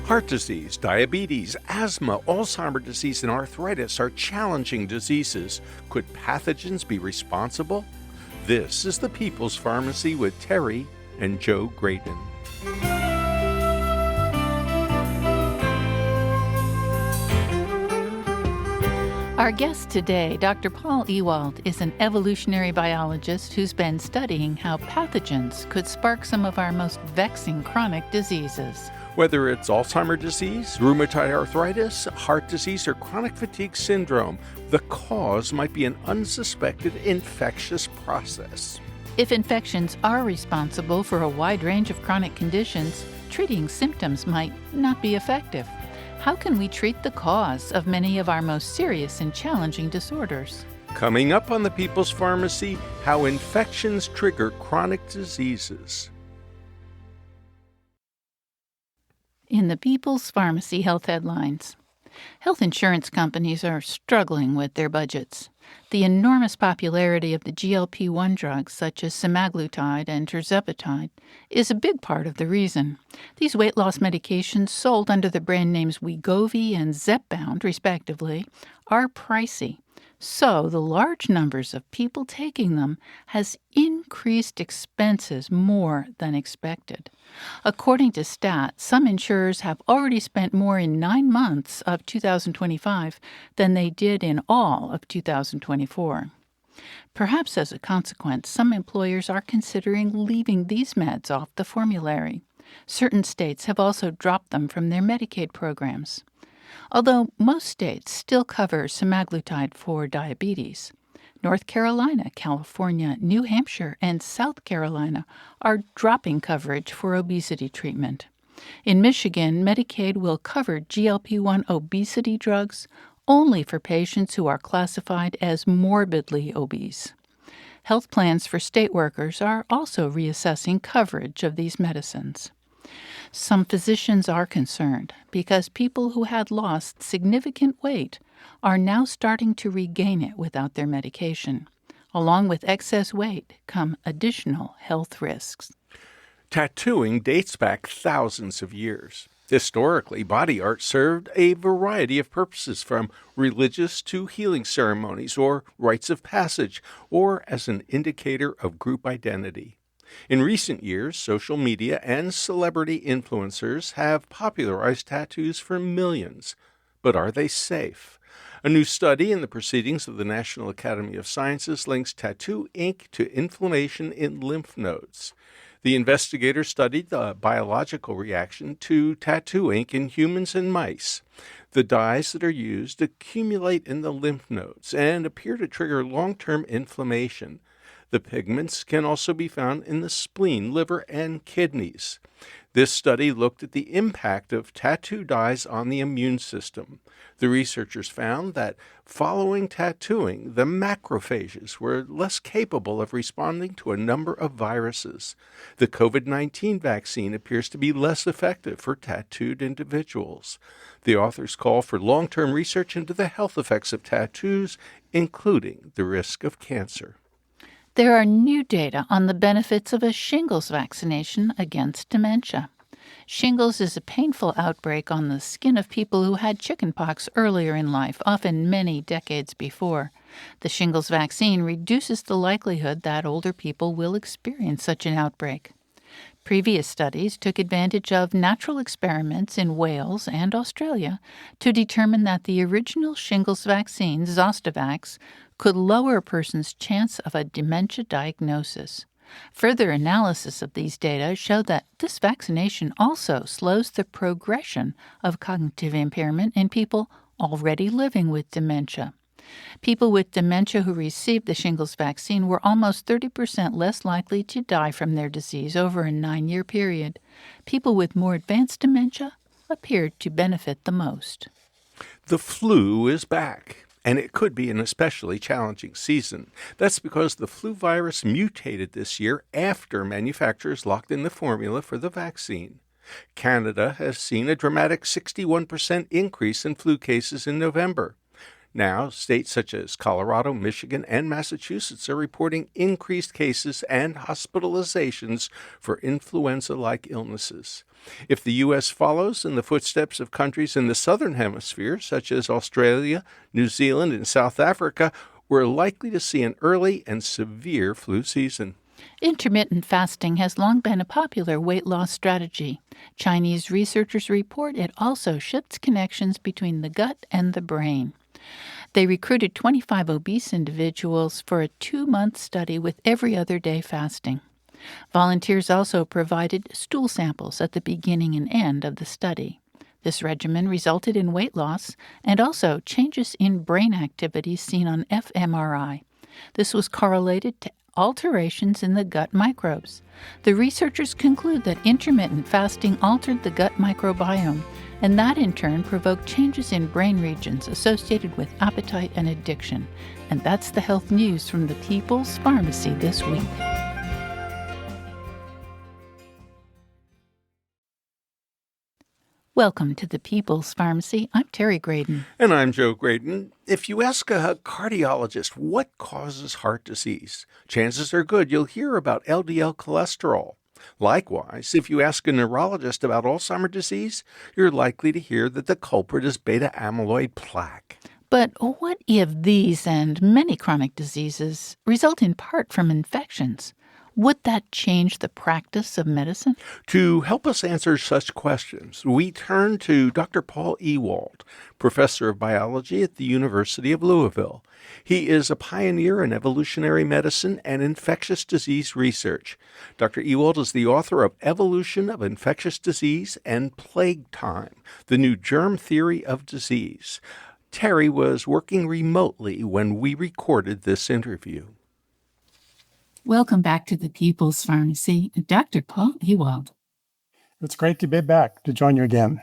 Heart disease, diabetes, asthma, Alzheimer's disease, and arthritis are challenging diseases. Could pathogens be responsible? This is the People's Pharmacy with Terry and Joe Graydon. Our guest today, Dr. Paul Ewald, is an evolutionary biologist who's been studying how pathogens could spark some of our most vexing chronic diseases. Whether it's Alzheimer's disease, rheumatoid arthritis, heart disease, or chronic fatigue syndrome, the cause might be an unsuspected infectious process. If infections are responsible for a wide range of chronic conditions, treating symptoms might not be effective. How can we treat the cause of many of our most serious and challenging disorders? Coming up on the People's Pharmacy, how infections trigger chronic diseases. In the People's Pharmacy Health Headlines, health insurance companies are struggling with their budgets. The enormous popularity of the GLP-1 drugs such as semaglutide and tirzepatide is a big part of the reason. These weight loss medications, sold under the brand names Wegovy and Zepbound, respectively, are pricey. So the large numbers of people taking them has increased expenses more than expected. According to stats, some insurers have already spent more in 9 months of 2025 than they did in all of 2024. Perhaps as a consequence, some employers are considering leaving these meds off the formulary. Certain states have also dropped them from their Medicaid programs. Although most states still cover semaglutide for diabetes, North Carolina, California, New Hampshire, and South Carolina are dropping coverage for obesity treatment. In Michigan, Medicaid will cover GLP-1 obesity drugs only for patients who are classified as morbidly obese. Health plans for state workers are also reassessing coverage of these medicines. Some physicians are concerned because people who had lost significant weight are now starting to regain it without their medication. Along with excess weight come additional health risks. Tattooing dates back thousands of years. Historically, body art served a variety of purposes, from religious to healing ceremonies or rites of passage, or as an indicator of group identity. In recent years, social media and celebrity influencers have popularized tattoos for millions. But are they safe? A new study in the Proceedings of the National Academy of Sciences links tattoo ink to inflammation in lymph nodes. The investigators studied the biological reaction to tattoo ink in humans and mice. The dyes that are used accumulate in the lymph nodes and appear to trigger long-term inflammation. The pigments can also be found in the spleen, liver, and kidneys. This study looked at the impact of tattoo dyes on the immune system. The researchers found that following tattooing, the macrophages were less capable of responding to a number of viruses. The COVID-19 vaccine appears to be less effective for tattooed individuals. The authors call for long-term research into the health effects of tattoos, including the risk of cancer. There are new data on the benefits of a shingles vaccination against dementia. Shingles is a painful outbreak on the skin of people who had chickenpox earlier in life, often many decades before. The shingles vaccine reduces the likelihood that older people will experience such an outbreak. Previous studies took advantage of natural experiments in Wales and Australia to determine that the original shingles vaccine, Zostavax, could lower a person's chance of a dementia diagnosis. Further analysis of these data showed that this vaccination also slows the progression of cognitive impairment in people already living with dementia. People with dementia who received the shingles vaccine were almost 30% less likely to die from their disease over a 9-year period. People with more advanced dementia appeared to benefit the most. The flu is back, and it could be an especially challenging season. That's because the flu virus mutated this year after manufacturers locked in the formula for the vaccine. Canada has seen a dramatic 61% increase in flu cases in November. Now, states such as Colorado, Michigan, and Massachusetts are reporting increased cases and hospitalizations for influenza-like illnesses. If the U.S. follows in the footsteps of countries in the southern hemisphere, such as Australia, New Zealand, and South Africa, we're likely to see an early and severe flu season. Intermittent fasting has long been a popular weight loss strategy. Chinese researchers report it also shifts connections between the gut and the brain. They recruited 25 obese individuals for a 2-month study with every other day fasting. Volunteers also provided stool samples at the beginning and end of the study. This regimen resulted in weight loss and also changes in brain activity seen on fMRI. This was correlated to alterations in the gut microbes. The researchers conclude that intermittent fasting altered the gut microbiome, and that in turn provoked changes in brain regions associated with appetite and addiction. And that's the health news from the People's Pharmacy this week. Welcome to the People's Pharmacy. I'm Terry Graydon. And I'm Joe Graydon. If you ask a cardiologist what causes heart disease, chances are good you'll hear about LDL cholesterol. Likewise, if you ask a neurologist about Alzheimer's disease, you're likely to hear that the culprit is beta-amyloid plaque. But what if these and many chronic diseases result in part from infections? Would that change the practice of medicine? To help us answer such questions, we turn to Dr. Paul Ewald, professor of biology at the University of Louisville. He is a pioneer in evolutionary medicine and infectious disease research. Dr. Ewald is the author of Evolution of Infectious Disease and Plague Time, the New Germ Theory of Disease. Terry was working remotely when we recorded this interview. Welcome back to the People's Pharmacy, Dr. Paul Ewald. It's great to be back to join you again.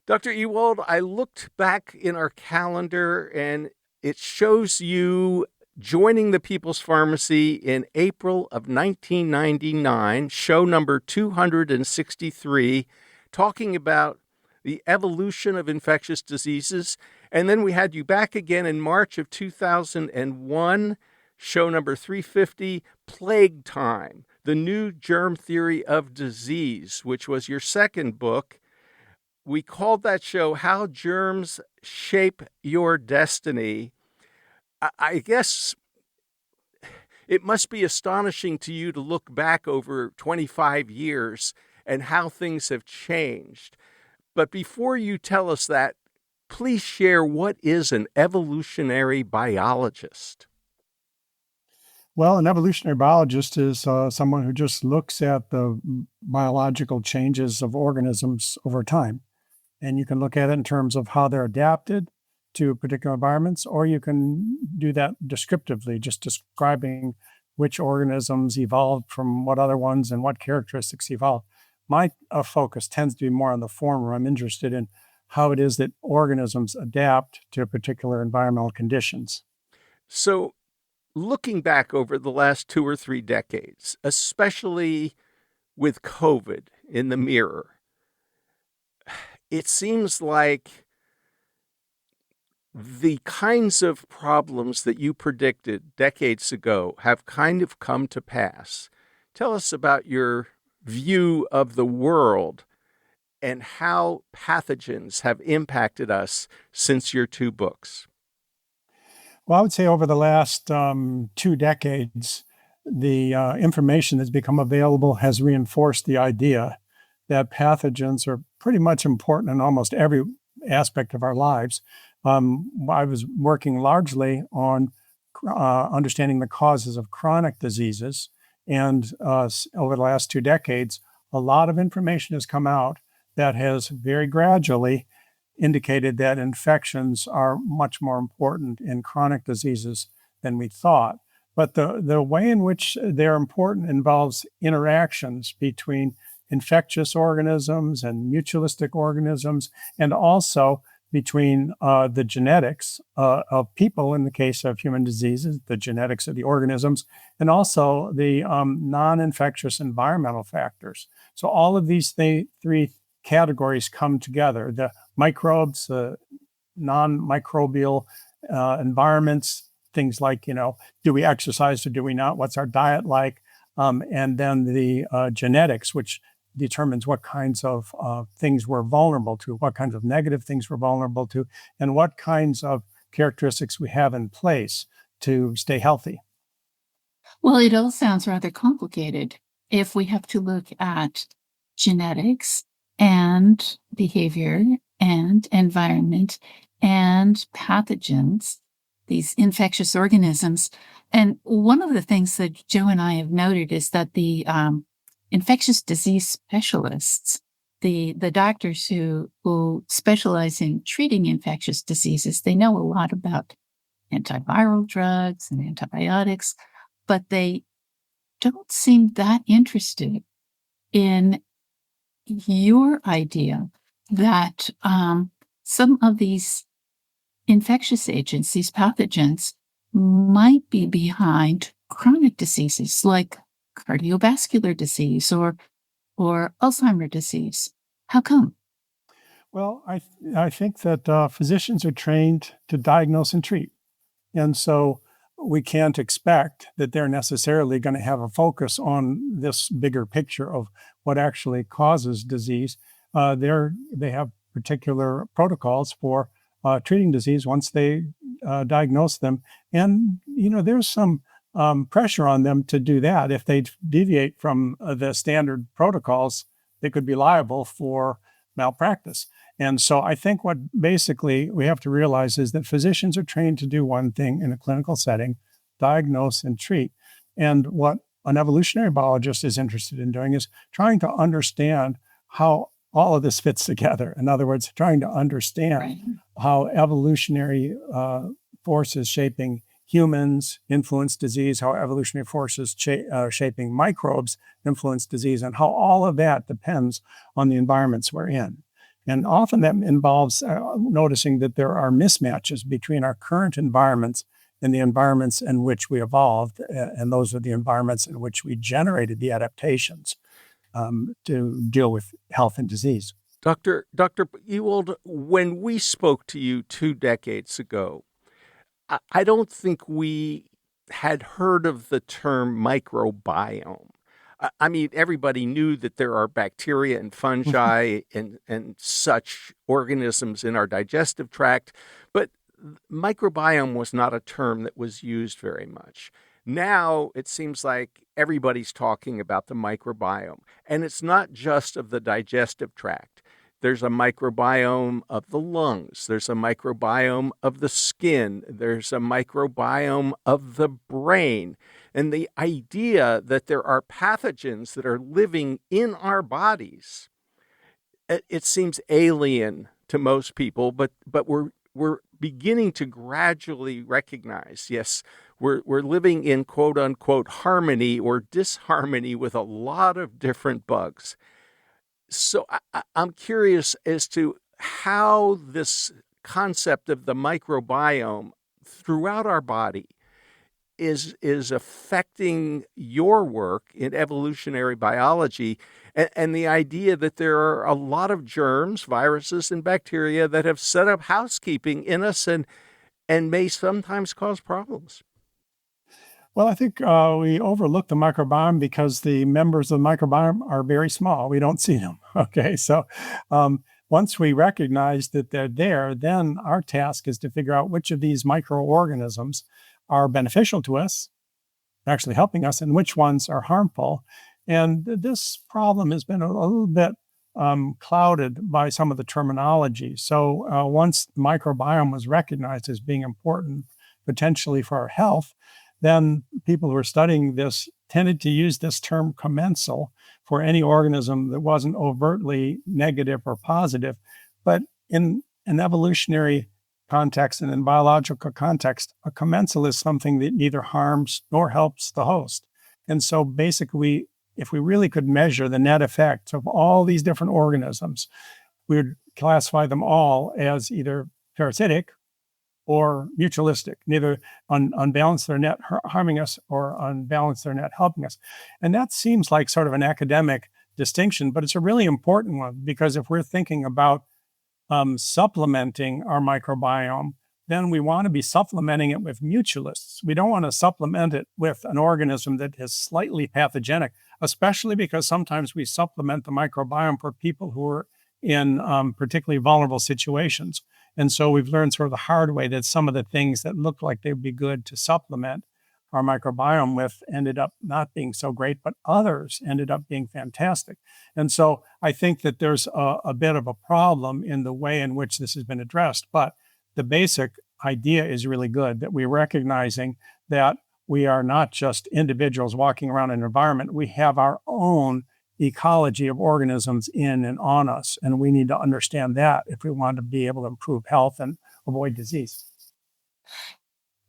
Dr. Ewald, I looked back in our calendar and it shows you joining the People's Pharmacy in April of 1999, show number 263, talking about the evolution of infectious diseases. And then we had you back again in March of 2001, show number 350, Plague Time, the New Germ Theory of Disease, which was your second book. We called that show How Germs Shape Your Destiny. I guess it must be astonishing to you to look back over 25 years and how things have changed. But before you tell us that, please share what is an evolutionary biologist? Well, an evolutionary biologist is someone who just looks at the biological changes of organisms over time. And you can look at it in terms of how they're adapted to particular environments, or you can do that descriptively, just describing which organisms evolved from what other ones and what characteristics evolved. My focus tends to be more on the former. I'm interested in how it is that organisms adapt to particular environmental conditions. So, looking back over the last 2 or 3 decades, especially with COVID in the mirror, it seems like the kinds of problems that you predicted decades ago have kind of come to pass. Tell us about your view of the world and how pathogens have impacted us since your 2 books. Well, I would say over the last 2 decades, the information that's become available has reinforced the idea that pathogens are pretty much important in almost every aspect of our lives. I was working largely on understanding the causes of chronic diseases. And over the last 2 decades, a lot of information has come out that has very gradually indicated that infections are much more important in chronic diseases than we thought. But the way in which they're important involves interactions between infectious organisms and mutualistic organisms, and also between the genetics of people in the case of human diseases, the genetics of the organisms, and also the non-infectious environmental factors. So all of these three categories come together: the microbes, non-microbial environments, things like, do we exercise or do we not? What's our diet like? And then the genetics, which determines what kinds of things we're vulnerable to, what kinds of negative things we're vulnerable to, and what kinds of characteristics we have in place to stay healthy. Well, it all sounds rather complicated. If we have to look at genetics and behavior and environment and pathogens, these infectious organisms. And one of the things that Joe and I have noted is that the infectious disease specialists, the doctors who specialize in treating infectious diseases, they know a lot about antiviral drugs and antibiotics, but they don't seem that interested in your idea that some of these infectious agents, these pathogens, might be behind chronic diseases like cardiovascular disease or Alzheimer's disease. How come? Well, I think that physicians are trained to diagnose and treat. And so we can't expect that they're necessarily going to have a focus on this bigger picture of what actually causes disease. They have particular protocols for treating disease once they diagnose them. And, there's some pressure on them to do that. If they deviate from the standard protocols, they could be liable for malpractice. And so I think what basically we have to realize is that physicians are trained to do one thing in a clinical setting, diagnose and treat. And what an evolutionary biologist is interested in doing is trying to understand how all of this fits together. In other words, trying to understand how evolutionary forces shaping humans influence disease, how evolutionary forces shaping microbes influence disease, and how all of that depends on the environments we're in. And often that involves noticing that there are mismatches between our current environments and the environments in which we evolved, and those are the environments in which we generated the adaptations to deal with health and disease. Dr. Ewald, when we spoke to you 2 decades ago, I don't think we had heard of the term microbiome. I mean, everybody knew that there are bacteria and fungi and such organisms in our digestive tract, but microbiome was not a term that was used very much. Now it seems like everybody's talking about the microbiome, and it's not just of the digestive tract. There's a microbiome of the lungs. There's a microbiome of the skin. There's a microbiome of the brain. And the idea that there are pathogens that are living in our bodies, it seems alien to most people, but we're beginning to gradually recognize, yes, we're living in quote unquote harmony or disharmony with a lot of different bugs. So I'm curious as to how this concept of the microbiome throughout our body is affecting your work in evolutionary biology, and the idea that there are a lot of germs, viruses, and bacteria that have set up housekeeping in us and may sometimes cause problems. Well, I think we overlook the microbiome because the members of the microbiome are very small. We don't see them. Okay. So once we recognize that they're there, then our task is to figure out which of these microorganisms are beneficial to us, actually helping us, and which ones are harmful. And this problem has been a little bit clouded by some of the terminology. So once the microbiome was recognized as being important potentially for our health, then people who were studying this tended to use this term commensal for any organism that wasn't overtly negative or positive. But in an evolutionary context and in biological context, a commensal is something that neither harms nor helps the host. And so basically, if we really could measure the net effect of all these different organisms, we would classify them all as either parasitic or mutualistic, neither unbalanced their net harming us or unbalanced their net helping us. And that seems like sort of an academic distinction, but it's a really important one, because if we're thinking about supplementing our microbiome then we want to be supplementing it with mutualists. We don't want to supplement it with an organism that is slightly pathogenic, especially because sometimes we supplement the microbiome for people who are in particularly vulnerable situations. And so we've learned sort of the hard way that some of the things that look like they'd be good to supplement our microbiome with ended up not being so great, but others ended up being fantastic. And so I think that there's a bit of a problem in the way in which this has been addressed. But the basic idea is really good, that we're recognizing that we are not just individuals walking around an environment. We have our own ecology of organisms in and on us. And we need to understand that if we want to be able to improve health and avoid disease.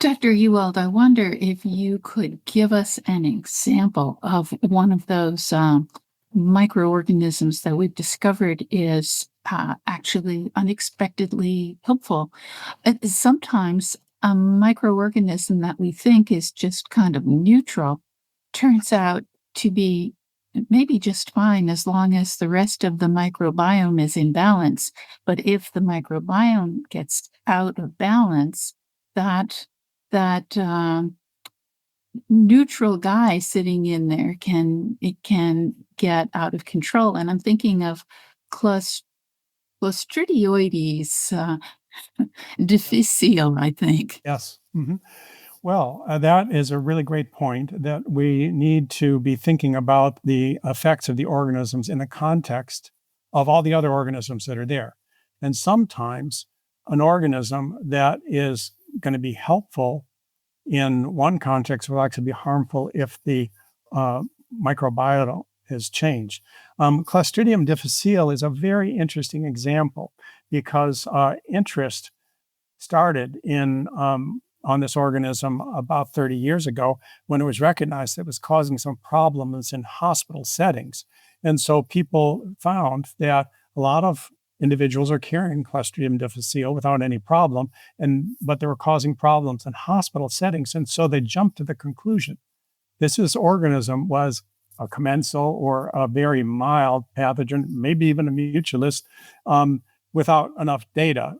Dr. Ewald, I wonder if you could give us an example of one of those microorganisms that we've discovered is actually unexpectedly helpful. Sometimes a microorganism that we think is just kind of neutral turns out to be maybe just fine as long as the rest of the microbiome is in balance. But if the microbiome gets out of balance, that neutral guy sitting in there can get out of control. And I'm thinking of Clostridioides difficile, I think. Yes. Mm-hmm. Well, that is a really great point, that we need to be thinking about the effects of the organisms in the context of all the other organisms that are there. And sometimes an organism that is going to be helpful in one context will actually be harmful if the microbiota has changed. Clostridium difficile is a very interesting example because interest started in on this organism about 30 years ago when it was recognized that it was causing some problems in hospital settings. And so people found that a lot of individuals are carrying Clostridium difficile without any problem, but they were causing problems in hospital settings. And so they jumped to the conclusion this organism was a commensal or a very mild pathogen, maybe even a mutualist, without enough data.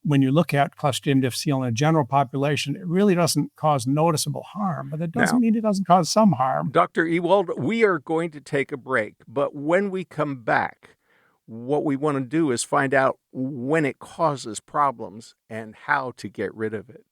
When you look at Clostridium difficile in a general population, it really doesn't cause noticeable harm, but it doesn't mean it doesn't cause some harm. Dr. Ewald, we are going to take a break, but when we come back, what we want to do is find out when it causes problems and how to get rid of it.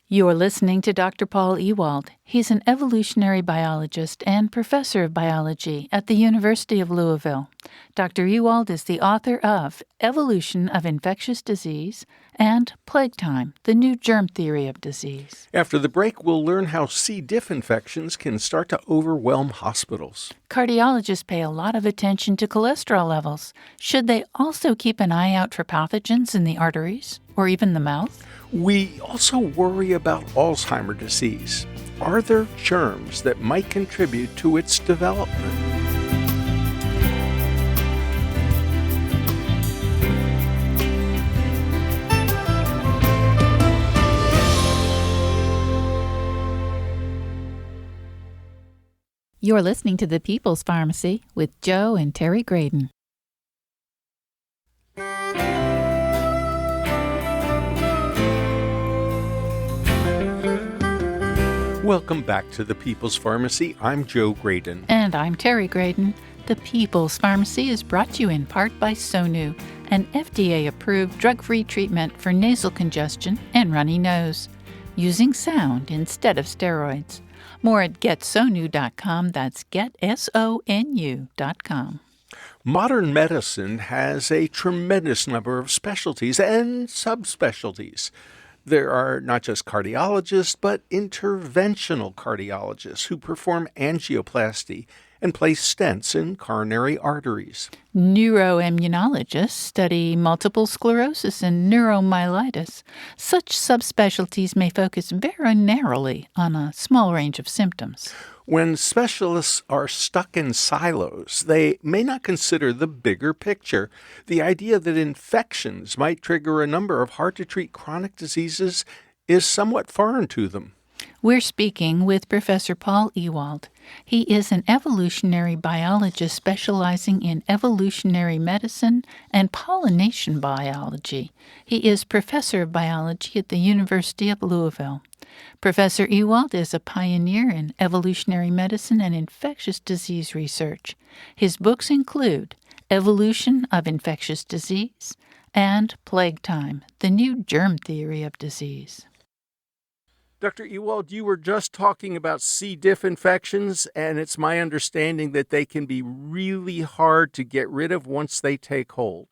You're listening to Dr. Paul Ewald. He's an evolutionary biologist and professor of biology at the University of Louisville. Dr. Ewald is the author of Evolution of Infectious Disease and Plague Time, the New Germ Theory of Disease. After the break, we'll learn how C. diff infections can start to overwhelm hospitals. Cardiologists pay a lot of attention to cholesterol levels. Should they also keep an eye out for pathogens in the arteries or even the mouth? We also worry about Alzheimer's disease. Are there germs that might contribute to its development? You're listening to The People's Pharmacy with Joe and Terry Graydon. Welcome back to The People's Pharmacy. I'm Joe Graydon. And I'm Terry Graydon. The People's Pharmacy is brought to you in part by Sonu, an FDA-approved drug-free treatment for nasal congestion and runny nose, using sound instead of steroids. More at getsonu.com. That's getsonu.com. Modern medicine has a tremendous number of specialties and subspecialties. There are not just cardiologists, but interventional cardiologists who perform angioplasty and place stents in coronary arteries. Neuroimmunologists study multiple sclerosis and neuromyelitis. Such subspecialties may focus very narrowly on a small range of symptoms. When specialists are stuck in silos, they may not consider the bigger picture. The idea that infections might trigger a number of hard-to-treat chronic diseases is somewhat foreign to them. We're speaking with Professor Paul Ewald. He is an evolutionary biologist specializing in evolutionary medicine and pollination biology. He is professor of biology at the University of Louisville. Professor Ewald is a pioneer in evolutionary medicine and infectious disease research. His books include Evolution of Infectious Disease and Plague Time, the New Germ Theory of Disease. Dr. Ewald, you were just talking about C. diff infections, and it's my understanding that they can be really hard to get rid of once they take hold.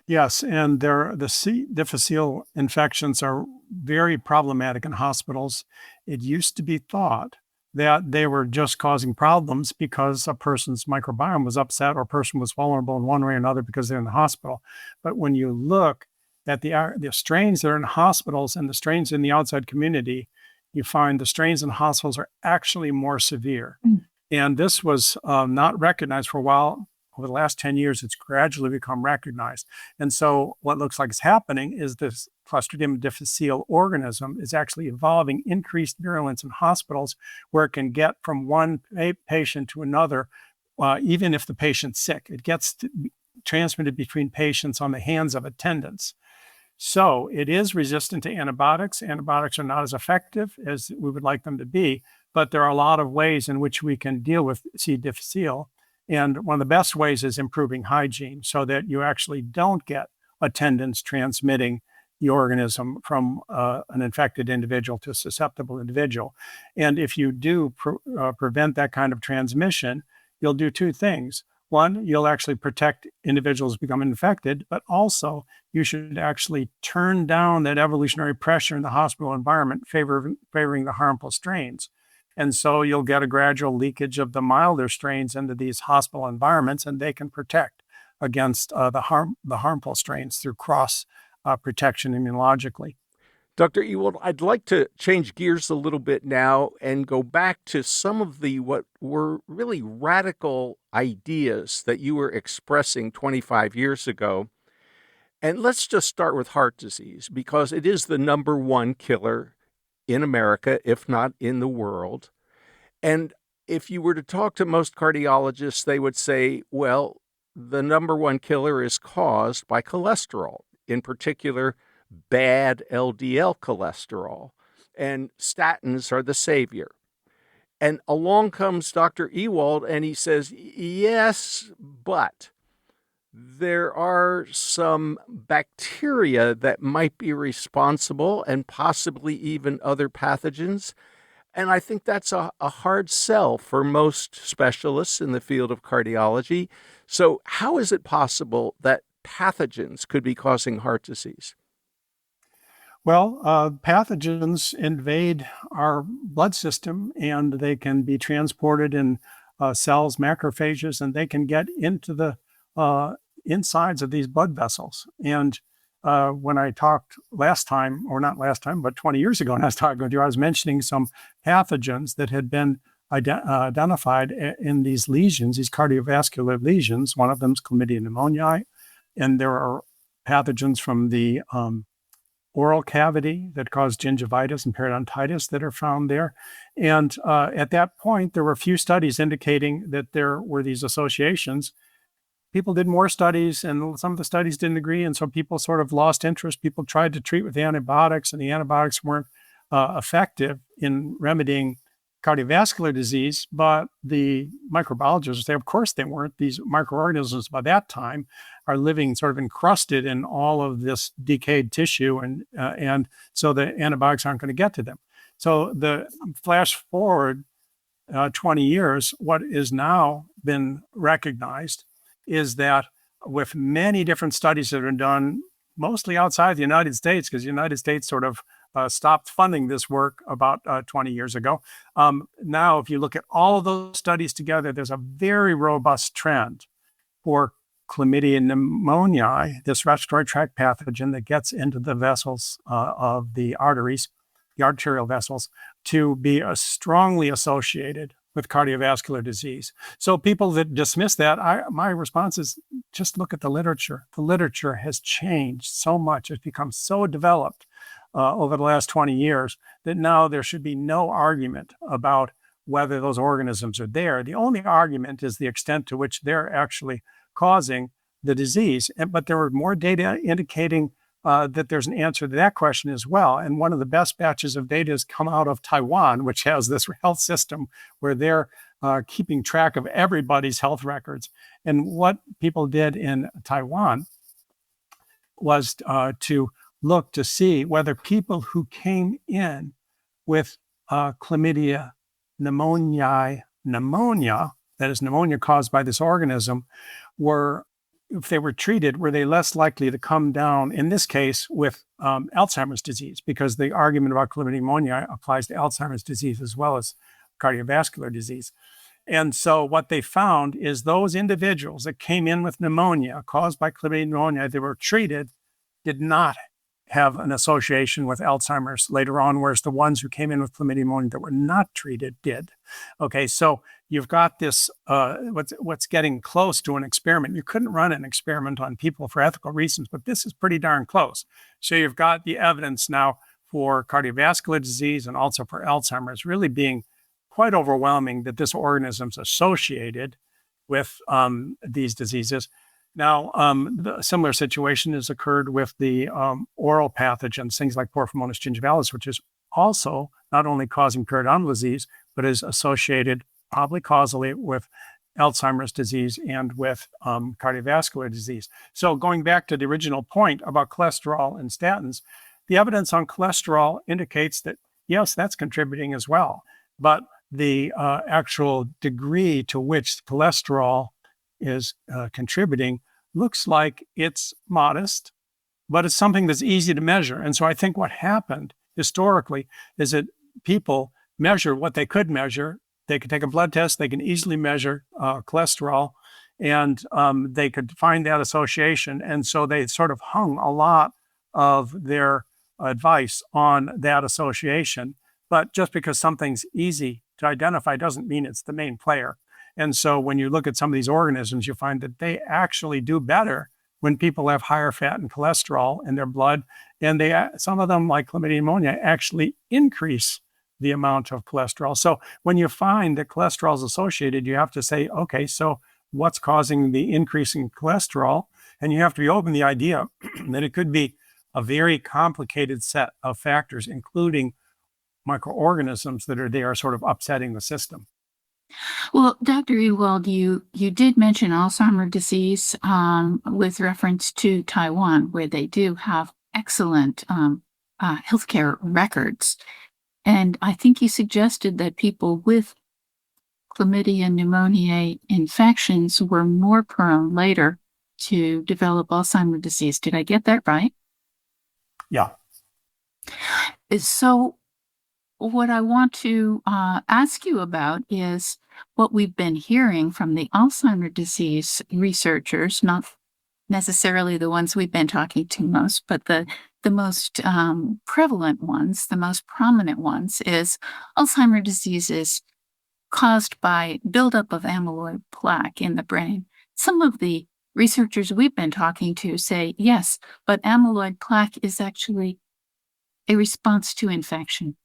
Yes, and the C. difficile infections are very problematic in hospitals. It used to be thought that they were just causing problems because a person's microbiome was upset or a person was vulnerable in one way or another because they're in the hospital. But when you look at the strains that are in hospitals and the strains in the outside community, you find the strains in hospitals are actually more severe. And this was not recognized for a while. Over the last 10 years, it's gradually become recognized. And so what looks like is happening is this Clostridium difficile organism is actually evolving increased virulence in hospitals where it can get from one patient to another, even if the patient's sick. It gets transmitted between patients on the hands of attendants. So it is resistant to antibiotics. Antibiotics are not as effective as we would like them to be, but there are a lot of ways in which we can deal with C. difficile. And one of the best ways is improving hygiene so that you actually don't get attendants transmitting the organism from an infected individual to a susceptible individual. And if you do prevent that kind of transmission, you'll do two things. One, you'll actually protect individuals who become infected, but also you should actually turn down that evolutionary pressure in the hospital environment favoring the harmful strains. And so you'll get a gradual leakage of the milder strains into these hospital environments, and they can protect against the harmful strains through cross protection immunologically. Dr. Ewald, I'd like to change gears a little bit now and go back to some of what were really radical ideas that you were expressing 25 years ago. And let's just start with heart disease, because it is the number one killer in America, if not in the world. And if you were to talk to most cardiologists, they would say, well, the number one killer is caused by cholesterol, in particular, bad LDL cholesterol, and statins are the savior. And along comes Dr. Ewald, and he says, yes, but there are some bacteria that might be responsible and possibly even other pathogens. And I think that's a hard sell for most specialists in the field of cardiology. So how is it possible that pathogens could be causing heart disease? Well, pathogens invade our blood system and they can be transported in cells, macrophages, and they can get into the insides of these blood vessels. And when I talked last time, or not last time, but 20 years ago, when I was talking with you, I was mentioning some pathogens that had been identified in these lesions, these cardiovascular lesions. One of them is chlamydia pneumoniae, and there are pathogens from the oral cavity that cause gingivitis and periodontitis that are found there. And at that point, there were a few studies indicating that there were these associations. People did more studies, and some of the studies didn't agree, and so people sort of lost interest. People tried to treat with antibiotics, and the antibiotics weren't effective in remedying cardiovascular disease, but the microbiologists say, of course they weren't. These microorganisms by that time are living sort of encrusted in all of this decayed tissue, and so the antibiotics aren't going to get to them. So the flash forward 20 years, what is now been recognized is that with many different studies that are done, mostly outside the United States, because the United States sort of stopped funding this work about 20 years ago. Now, if you look at all of those studies together, there's a very robust trend for chlamydia pneumoniae, this respiratory tract pathogen that gets into the vessels of the arteries, the arterial vessels, to be strongly associated with cardiovascular disease. So people that dismiss that, my response is just look at the literature. The literature has changed so much. It's become so developed over the last 20 years that now there should be no argument about whether those organisms are there. The only argument is the extent to which they're actually causing the disease. But there are more data indicating that there's an answer to that question as well. And one of the best batches of data has come out of Taiwan, which has this health system where they're keeping track of everybody's health records. And what people did in Taiwan was to look to see whether people who came in with chlamydia pneumonia, that is pneumonia caused by this organism, if they were treated, were they less likely to come down, in this case, with Alzheimer's disease, because the argument about chlamydia pneumonia applies to Alzheimer's disease as well as cardiovascular disease. And so what they found is those individuals that came in with pneumonia caused by chlamydia pneumonia, they were treated, did not have an association with Alzheimer's later on, whereas the ones who came in with chlamydia pneumonia that were not treated did. Okay, so you've got this, what's getting close to an experiment. You couldn't run an experiment on people for ethical reasons, but this is pretty darn close. So you've got the evidence now for cardiovascular disease and also for Alzheimer's really being quite overwhelming that this organism's associated with these diseases. Now, the similar situation has occurred with the oral pathogens, things like Porphyromonas gingivalis, which is also not only causing periodontal disease, but is associated probably causally with Alzheimer's disease and with cardiovascular disease. So going back to the original point about cholesterol and statins, the evidence on cholesterol indicates that, yes, that's contributing as well. But the actual degree to which cholesterol is contributing looks like it's modest, but it's something that's easy to measure. And so I think what happened historically is that people measure what they could measure. They could take a blood test, they can easily measure cholesterol, and they could find that association. And so they sort of hung a lot of their advice on that association. But just because something's easy to identify doesn't mean it's the main player. And so when you look at some of these organisms, you find that they actually do better when people have higher fat and cholesterol in their blood. And some of them, like chlamydia pneumonia, actually increase the amount of cholesterol. So when you find that cholesterol is associated, you have to say, okay, so what's causing the increase in cholesterol? And you have to be open to the idea that it could be a very complicated set of factors, including microorganisms that are there sort of upsetting the system. Well, Dr. Ewald, you did mention Alzheimer's disease with reference to Taiwan, where they do have excellent healthcare records. And I think you suggested that people with chlamydia pneumoniae infections were more prone later to develop Alzheimer's disease. Did I get that right? Yeah. So what I want to ask you about is what we've been hearing from the Alzheimer's disease researchers, not necessarily the ones we've been talking to most, but the most prevalent ones, the most prominent ones, is Alzheimer's disease is caused by buildup of amyloid plaque in the brain. Some of the researchers we've been talking to say, yes, but amyloid plaque is actually a response to infection.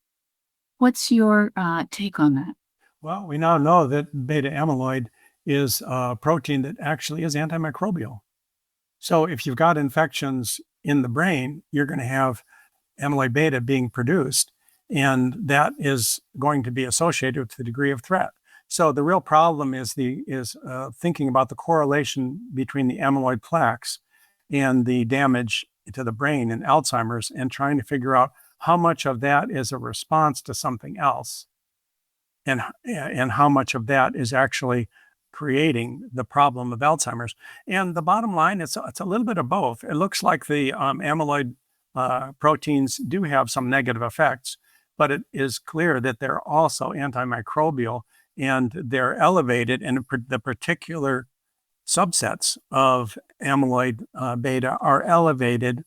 What's your take on that? Well, we now know that beta amyloid is a protein that actually is antimicrobial. So if you've got infections in the brain, you're going to have amyloid beta being produced, and that is going to be associated with the degree of threat. So the real problem is thinking about the correlation between the amyloid plaques and the damage to the brain in Alzheimer's, and trying to figure out how much of that is a response to something else, and how much of that is actually creating the problem of Alzheimer's. And the bottom line, it's a little bit of both. It looks like the amyloid proteins do have some negative effects, but it is clear that they're also antimicrobial, and they're elevated, and the particular subsets of amyloid beta are elevated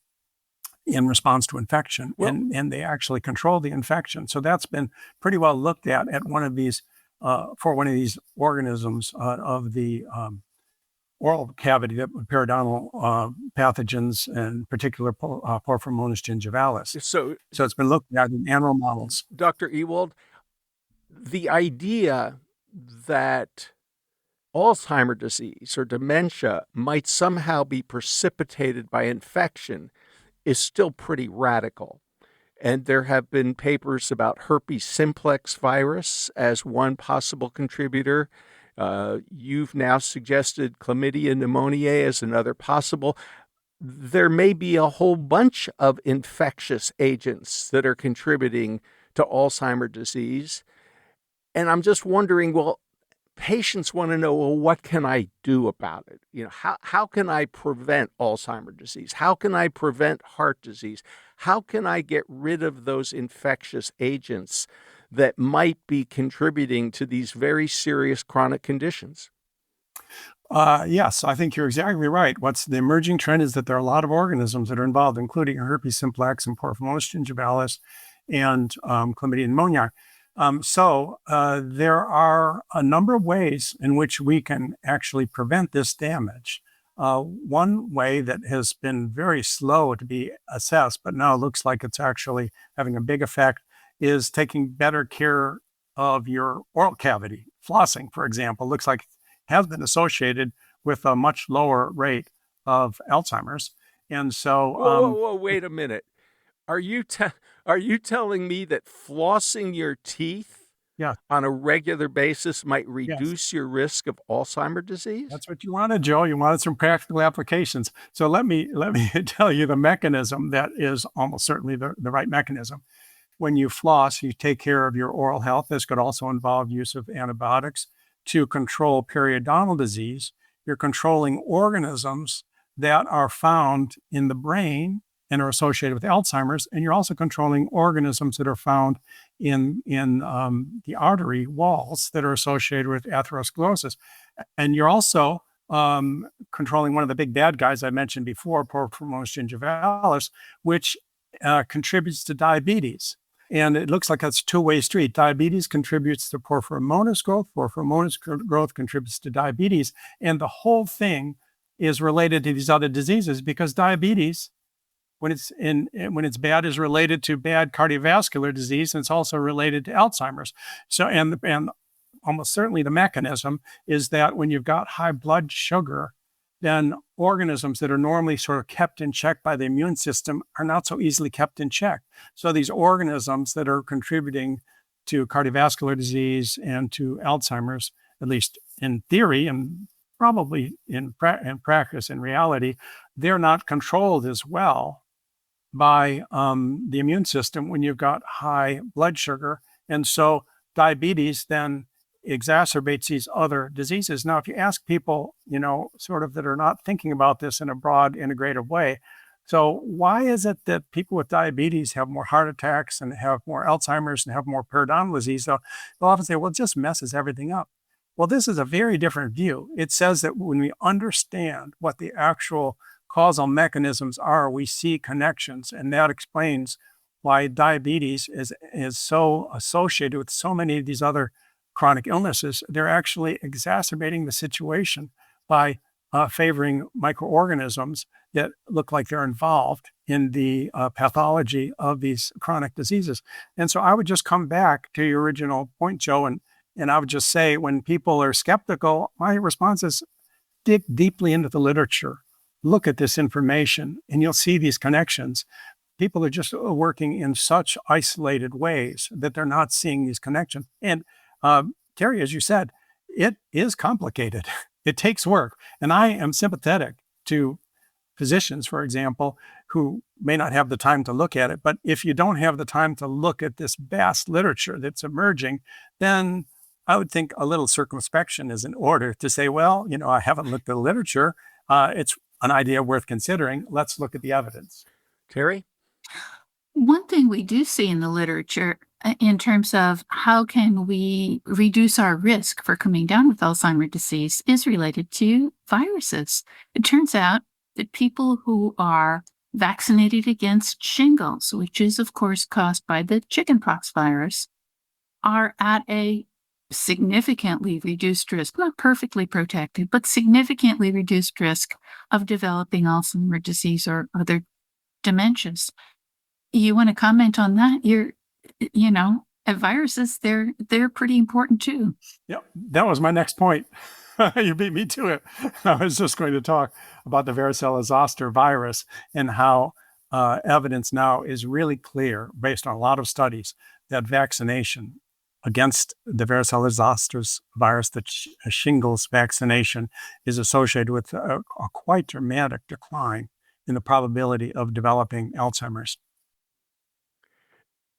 in response to infection, and they actually control the infection. So that's been pretty well looked at one of these for one of these organisms of the oral cavity, that periodontal pathogens, and in particular Porphyromonas gingivalis. So, So it's been looked at in animal models. Dr. Ewald, the idea that Alzheimer's disease or dementia might somehow be precipitated by infection is still pretty radical. And there have been papers about herpes simplex virus as one possible contributor. You've now suggested chlamydia pneumoniae as another possible. There may be a whole bunch of infectious agents that are contributing to Alzheimer's disease. And I'm just wondering, well, patients want to know, well, what can I do about it? How can I prevent Alzheimer's disease? How can I prevent heart disease? How can I get rid of those infectious agents that might be contributing to these very serious chronic conditions? Yes, I think you're exactly right. What's the emerging trend is that there are a lot of organisms that are involved, including herpes simplex and Porphyromonas gingivalis and chlamydia pneumoniae. So there are a number of ways in which we can actually prevent this damage. One way that has been very slow to be assessed, but now looks like it's actually having a big effect, is taking better care of your oral cavity. Flossing, for example, looks like has been associated with a much lower rate of Alzheimer's. And so, whoa, wait a minute. Are you telling me that flossing your teeth yeah, on a regular basis might yes, reduce your risk of Alzheimer's disease? that's what you wanted, Joe. You wanted some practical applications. So let me tell you the mechanism that is almost certainly the right mechanism. When you floss, you take care of your oral health. This could also involve use of antibiotics to control periodontal disease. You're controlling organisms that are found in the brain and are associated with Alzheimer's, and you're also controlling organisms that are found in the artery walls that are associated with atherosclerosis. And you're also controlling one of the big bad guys I mentioned before, Porphyromonas gingivalis, which contributes to diabetes. And it looks like that's a two-way street. Diabetes contributes to Porphyromonas growth. Porphyromonas growth contributes to diabetes. And the whole thing is related to these other diseases because diabetes, when it's bad, is related to bad cardiovascular disease, and it's also related to Alzheimer's. So, and almost certainly the mechanism is that when you've got high blood sugar, then organisms that are normally sort of kept in check by the immune system are not so easily kept in check. So these organisms that are contributing to cardiovascular disease and to Alzheimer's, at least in theory and probably in practice, in reality, they're not controlled as well by the immune system when you've got high blood sugar. And so diabetes then exacerbates these other diseases. Now, if you ask people, sort of that are not thinking about this in a broad, integrative way, so why is it that people with diabetes have more heart attacks and have more Alzheimer's and have more periodontal disease? They'll often say, well, it just messes everything up. Well, this is a very different view. It says that when we understand what the actual causal mechanisms are, we see connections, and that explains why diabetes is so associated with so many of these other chronic illnesses. They're actually exacerbating the situation by favoring microorganisms that look like they're involved in the pathology of these chronic diseases. And so I would just come back to your original point, Joe, and I would just say when people are skeptical, my response is dig deeply into the literature, look at this information, and you'll see these connections. People are just working in such isolated ways that they're not seeing these connections. And Terry, as you said, it is complicated. It takes work. And I am sympathetic to physicians, for example, who may not have the time to look at it. But if you don't have the time to look at this vast literature that's emerging, then I would think a little circumspection is in order to say, well, I haven't looked at the literature. It's an idea worth considering. Let's look at the evidence. Terry? One thing we do see in the literature in terms of how can we reduce our risk for coming down with Alzheimer's disease is related to viruses. It turns out that people who are vaccinated against shingles, which is of course caused by the chickenpox virus, are at a significantly reduced risk, not perfectly protected, but significantly reduced risk of developing Alzheimer's disease or other dementias. You want to comment on that? Viruses, they're pretty important too. Yeah, that was my next point. You beat me to it. I was just going to talk about the varicella-zoster virus and how evidence now is really clear, based on a lot of studies, that vaccination against the varicella-zoster virus, the shingles vaccination, is associated with a quite dramatic decline in the probability of developing Alzheimer's.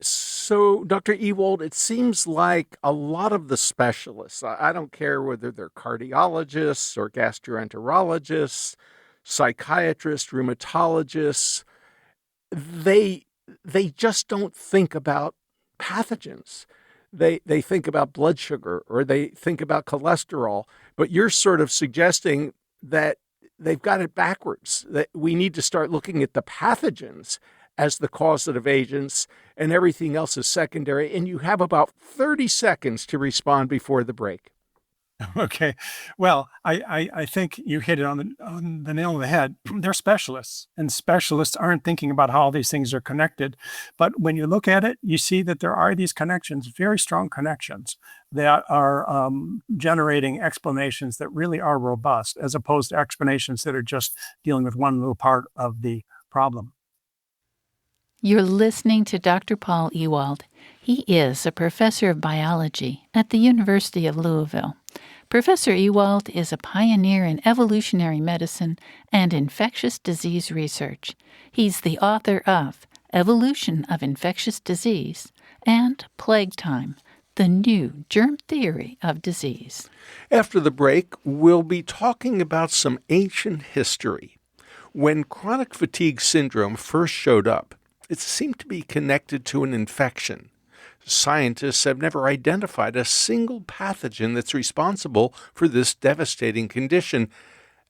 So, Dr. Ewald, it seems like a lot of the specialists, I don't care whether they're cardiologists or gastroenterologists, psychiatrists, rheumatologists, they they just don't think about pathogens. They think about blood sugar or they think about cholesterol, but you're sort of suggesting that they've got it backwards, that we need to start looking at the pathogens as the causative agents and everything else is secondary. And you have about 30 seconds to respond before the break. Okay. Well, I think you hit it on the nail on the head. They're specialists, and specialists aren't thinking about how all these things are connected. But when you look at it, you see that there are these connections, very strong connections, that are generating explanations that really are robust, as opposed to explanations that are just dealing with one little part of the problem. You're listening to Dr. Paul Ewald. He is a professor of biology at the University of Louisville. Professor Ewald is a pioneer in evolutionary medicine and infectious disease research. He's the author of Evolution of Infectious Disease and Plague Time, the new germ theory of disease. After the break, we'll be talking about some ancient history. When chronic fatigue syndrome first showed up, it seemed to be connected to an infection. Scientists have never identified a single pathogen that's responsible for this devastating condition.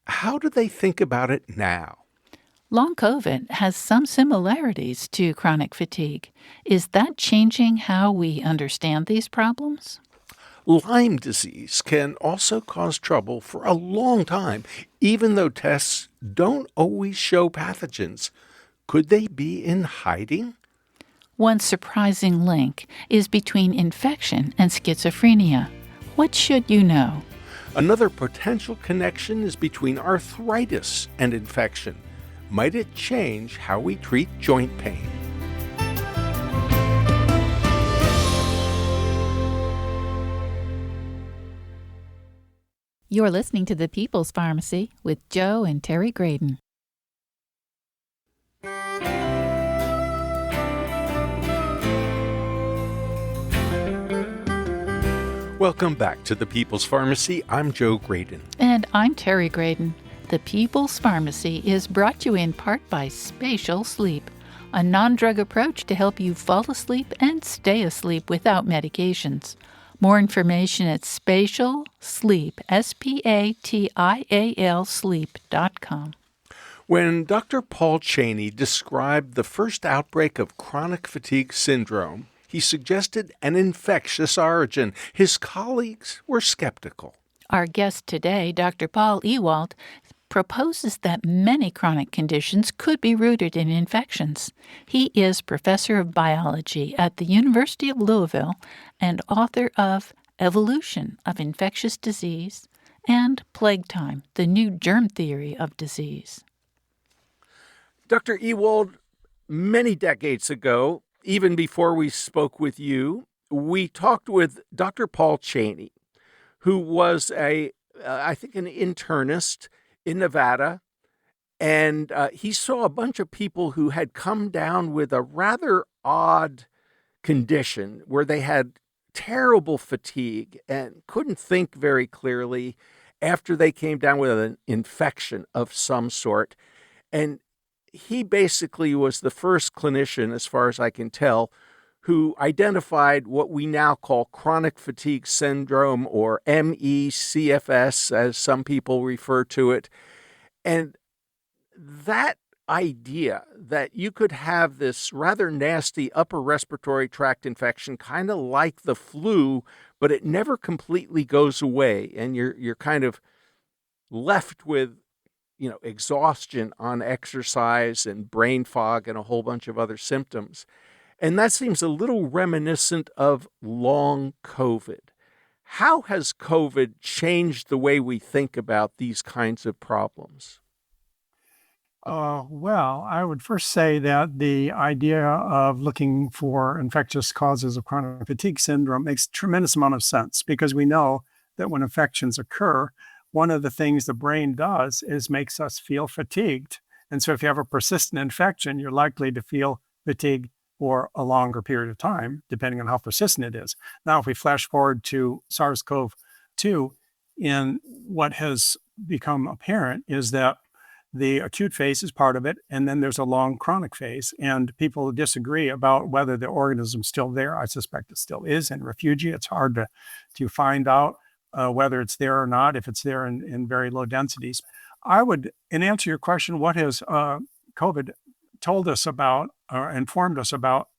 How do they think about it now? Long COVID has some similarities to chronic fatigue. Is that changing how we understand these problems? Lyme disease can also cause trouble for a long time, even though tests don't always show pathogens. Could they be in hiding? One surprising link is between infection and schizophrenia. What should you know? Another potential connection is between arthritis and infection. Might it change how we treat joint pain? You're listening to The People's Pharmacy with Joe and Terry Graydon. Welcome back to the People's Pharmacy. I'm Joe Graydon. And I'm Terry Graydon. The People's Pharmacy is brought to you in part by Spatial Sleep, a non-drug approach to help you fall asleep and stay asleep without medications. More information at Spatial Sleep, SPATIAL sleep.com. When Dr. Paul Cheney described the first outbreak of chronic fatigue syndrome, he suggested an infectious origin. His colleagues were skeptical. Our guest today, Dr. Paul Ewald, proposes that many chronic conditions could be rooted in infections. He is professor of biology at the University of Louisville and author of Evolution of Infectious Disease and Plague Time, the new germ theory of disease. Dr. Ewald, many decades ago, even before we spoke with you, we talked with Dr. Paul Cheney, who was I think an internist in Nevada, and he saw a bunch of people who had come down with a rather odd condition where they had terrible fatigue and couldn't think very clearly after they came down with an infection of some sort. And he basically was the first clinician, as far as I can tell, who identified what we now call chronic fatigue syndrome, or MECFS, as some people refer to it. And that idea that you could have this rather nasty upper respiratory tract infection, kind of like the flu, but it never completely goes away, and you're kind of left with exhaustion on exercise and brain fog and a whole bunch of other symptoms. And that seems a little reminiscent of long COVID. How has COVID changed the way we think about these kinds of problems? Well, I would first say that the idea of looking for infectious causes of chronic fatigue syndrome makes a tremendous amount of sense because we know that when infections occur, one of the things the brain does is makes us feel fatigued. And so if you have a persistent infection, you're likely to feel fatigue for a longer period of time, depending on how persistent it is. Now, if we flash forward to SARS-CoV-2, in what has become apparent is that the acute phase is part of it, and then there's a long chronic phase. And people disagree about whether the organism's still there. I suspect it still is in refugia. It's hard to find out whether it's there or not, if it's there in very low densities. I would, in answer to your question, what has COVID told us about or informed us about?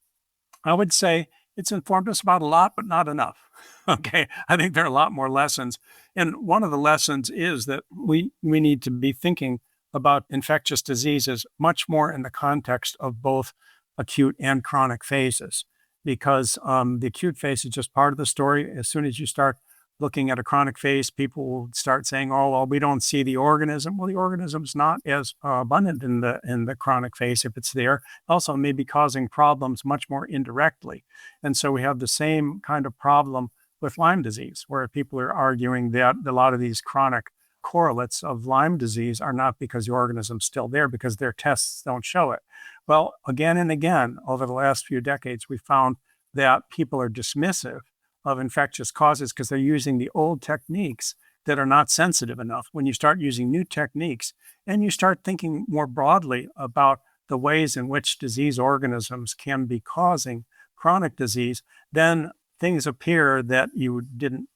I would say it's informed us about a lot, but not enough. Okay. I think there are a lot more lessons. And one of the lessons is that we need to be thinking about infectious diseases much more in the context of both acute and chronic phases, because the acute phase is just part of the story. As soon as you start looking at a chronic phase, people will start saying, "Oh, well, we don't see the organism." Well, the organism's not as abundant in the chronic phase if it's there. Also, may be causing problems much more indirectly, and so we have the same kind of problem with Lyme disease, where people are arguing that a lot of these chronic correlates of Lyme disease are not because the organism's still there, because their tests don't show it. Well, again and again, over the last few decades, we found that people are dismissive of infectious causes because they're using the old techniques that are not sensitive enough. When you start using new techniques and you start thinking more broadly about the ways in which disease organisms can be causing chronic disease, then things appear that you didn't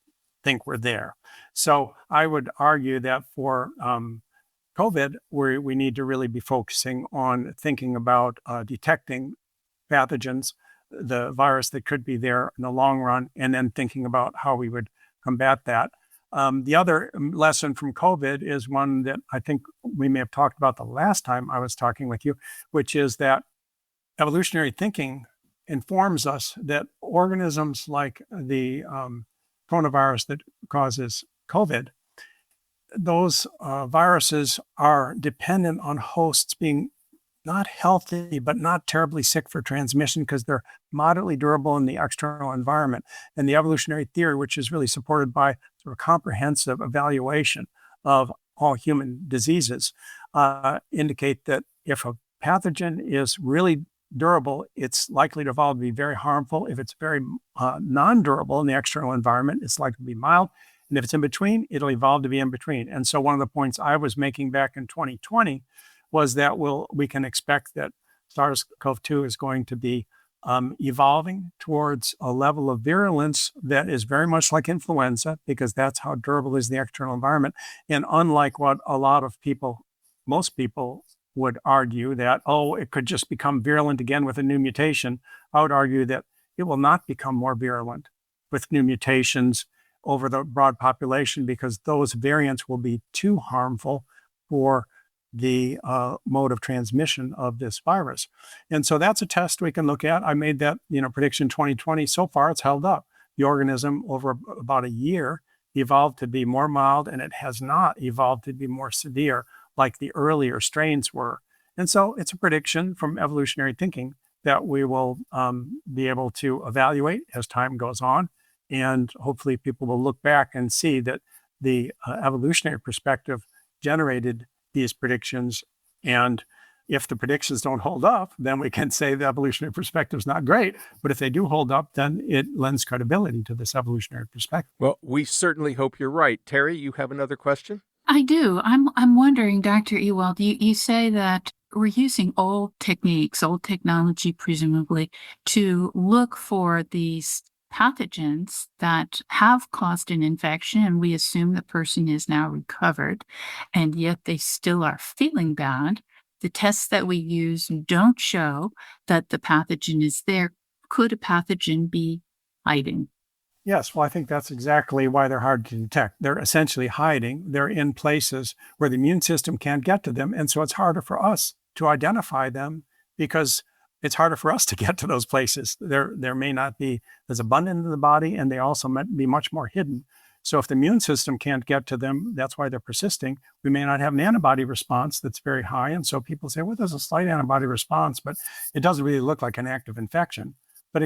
think were there. So I would argue that for COVID, we need to really be focusing on thinking about detecting pathogens, the virus that could be there in the long run, and then thinking about how we would combat that. The other lesson from COVID is one that I think we may have talked about the last time I was talking with you, which is that evolutionary thinking informs us that organisms like the coronavirus that causes COVID, those viruses are dependent on hosts being not healthy, but not terribly sick for transmission because they're moderately durable in the external environment. And the evolutionary theory, which is really supported by sort of comprehensive evaluation of all human diseases, indicate that if a pathogen is really durable, it's likely to evolve to be very harmful. If it's very non-durable in the external environment, it's likely to be mild. And if it's in between, it'll evolve to be in between. And so one of the points I was making back in 2020 was that we can expect that SARS-CoV-2 is going to be evolving towards a level of virulence that is very much like influenza, because that's how durable is the external environment. And unlike what a lot of people, most people would argue that, oh, it could just become virulent again with a new mutation, I would argue that it will not become more virulent with new mutations over the broad population, because those variants will be too harmful for the mode of transmission of this virus. And so that's a test we can look at. I made that prediction 2020. So far, it's held up. The organism over about a year evolved to be more mild, and it has not evolved to be more severe like the earlier strains were. And so it's a prediction from evolutionary thinking that we will be able to evaluate as time goes on. And hopefully people will look back and see that the evolutionary perspective generated these predictions. And if the predictions don't hold up, then we can say the evolutionary perspective is not great. But if they do hold up, then it lends credibility to this evolutionary perspective. Well, we certainly hope you're right. Terry, you have another question? I do. I'm wondering, Dr. Ewald, you say that we're using old techniques, old technology, presumably, to look for these pathogens that have caused an infection, and we assume the person is now recovered, and yet they still are feeling bad. the tests that we use don't show that the pathogen is there. Could a pathogen be hiding? Yes, well, I think that's exactly why they're hard to detect. They're essentially hiding. They're in places where the immune system can't get to them. And so it's harder for us to identify them because it's harder for us to get to those places. There may not be as abundant in the body, and they also might be much more hidden. So if the immune system can't get to them, that's why they're persisting. We may not have an antibody response that's very high. And so people say, well, there's a slight antibody response, but it doesn't really look like an active infection. But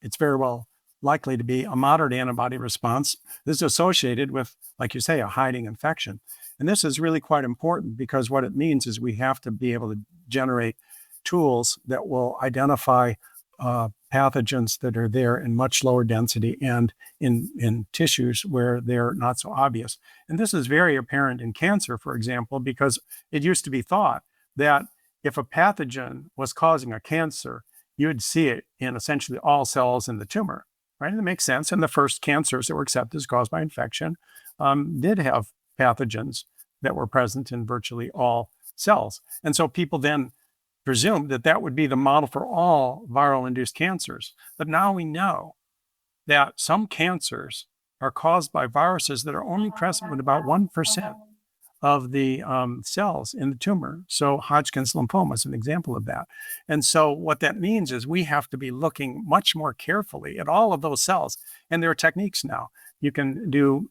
it's very well likely to be a moderate antibody response. This is associated with, like you say, a hiding infection. And this is really quite important because what it means is we have to be able to generate tools that will identify pathogens that are there in much lower density and in tissues where they're not so obvious. And this is very apparent in cancer, for example, because it used to be thought that if a pathogen was causing a cancer, you'd see it in essentially all cells in the tumor. Right? And it makes sense. And the first cancers that were accepted as caused by infection did have pathogens that were present in virtually all cells. And so people then presumed that that would be the model for all viral-induced cancers. But now we know that some cancers are caused by viruses that are only present with about 1% of the cells in the tumor. So Hodgkin's lymphoma is an example of that. And so what that means is we have to be looking much more carefully at all of those cells. And there are techniques now. You can do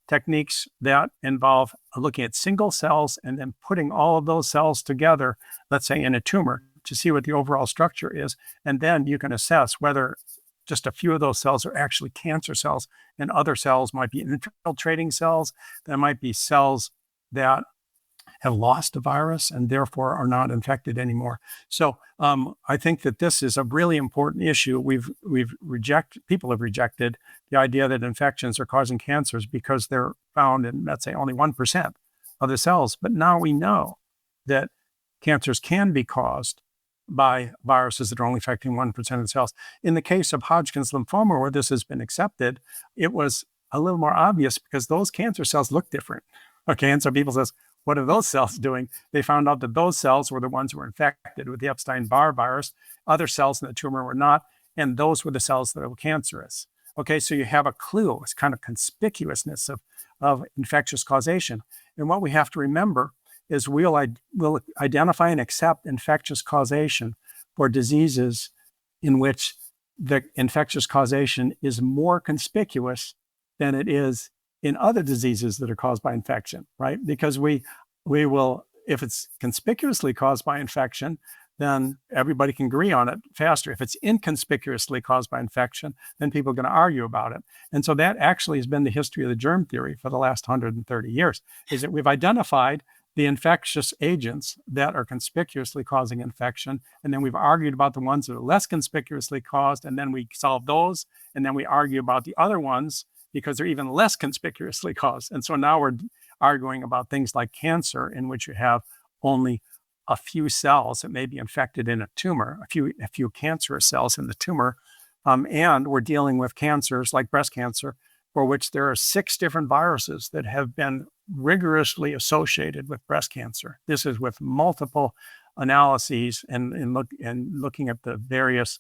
techniques that involve looking at single cells and then putting all of those cells together, let's say in a tumor, to see what the overall structure is. And then you can assess whether just a few of those cells are actually cancer cells and other cells might be infiltrating cells. There might be cells that have lost a virus and therefore are not infected anymore. So I think that this is a really important issue. People have rejected the idea that infections are causing cancers because they're found in, let's say, only 1% of the cells. But now we know that cancers can be caused by viruses that are only affecting 1% of the cells. In the case of Hodgkin's lymphoma, where this has been accepted, it was a little more obvious because those cancer cells look different. Okay, and so people says, what are those cells doing? They found out that those cells were the ones who were infected with the Epstein-Barr virus. Other cells in the tumor were not, and those were the cells that were cancerous. Okay, so you have a clue, this kind of conspicuousness of infectious causation. And what we have to remember is we'll identify and accept infectious causation for diseases in which the infectious causation is more conspicuous than it is in other diseases that are caused by infection, right? Because we will, if it's conspicuously caused by infection, then everybody can agree on it faster. If it's inconspicuously caused by infection, then people are going to argue about it. And so that actually has been the history of the germ theory for the last 130 years, is that we've identified the infectious agents that are conspicuously causing infection, and then we've argued about the ones that are less conspicuously caused, and then we solve those, and then we argue about the other ones because they're even less conspicuously caused. And so now we're arguing about things like cancer, in which you have only a few cells that may be infected in a tumor, a few cancerous cells in the tumor. And we're dealing with cancers like breast cancer, for which there are 6 different viruses that have been rigorously associated with breast cancer. This is with multiple analyses and looking at the various